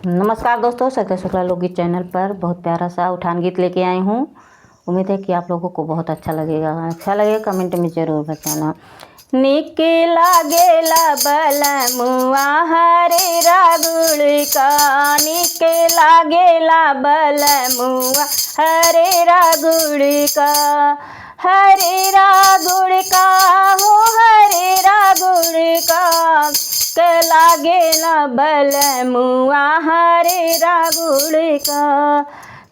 नमस्कार दोस्तों, सत्य शुक्ला लोकगीत चैनल पर बहुत प्यारा सा उठान गीत लेके आई हूँ। उम्मीद है कि आप लोगों को बहुत अच्छा लगेगा कमेंट में ज़रूर बताना। निके लागेला बलमुआ हरे रागुड़ का, निके लागेला बलमुआ हरे रागुड़ का, हरे रागुड़ का हो हरे रागुड़ का, के लागेला बलमुआ हरे रागुड़ का।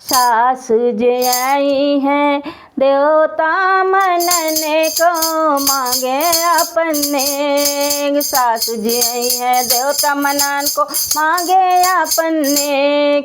सास जे आई हैं देवता मनने को मांगे अपने, सास जी आई है देवता मनन को मांगे अपने।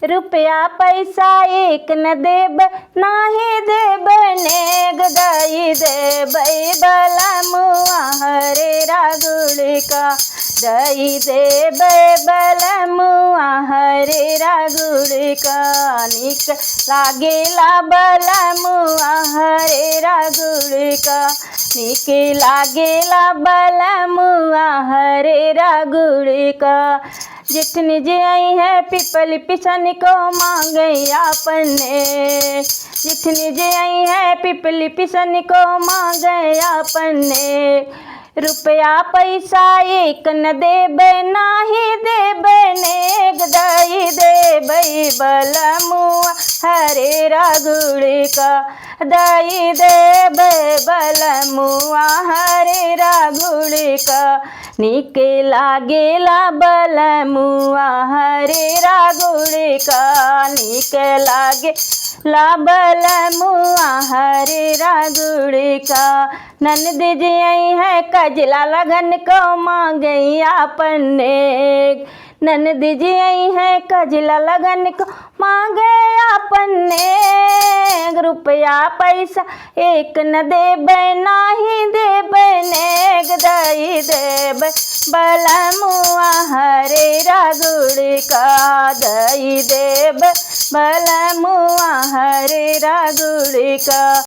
रुपया पैसा एक न देब नाही देब नेग, दई देब बलमुआ हरे रागुड़ का, दई देब बलमुआ हरे रागुड़ का। निक लागेला बलमुआ हरे रागुड़ का, निक लागेला बलमुआ हरे रागुड़ का। जितनी जी आई है पिपली पिछन को मांगे अपने, जितनी जी आई है पिपली पिछन को मांगे अपने। रुपया पैसा एक न देब नाही देब नेग, दई देब बलमुआ हरे रागुड़ का, दई देब बलमुआ हरे रागुड़ का। निके लागेला बलमुआ हरे रागुड़ का, निके लागेला बलमुआ हरे रागुड़ का। ननद जी आई है कजला लगन को मांगे अपने, ननद जी आई है कजला लगन को मांगे अपने। रुपया पैसा एक न देब नाही देब नेग, दई देब बलमुआ हरे रागुड़ का, दई देब बलमुआ हरे रागुड़ का।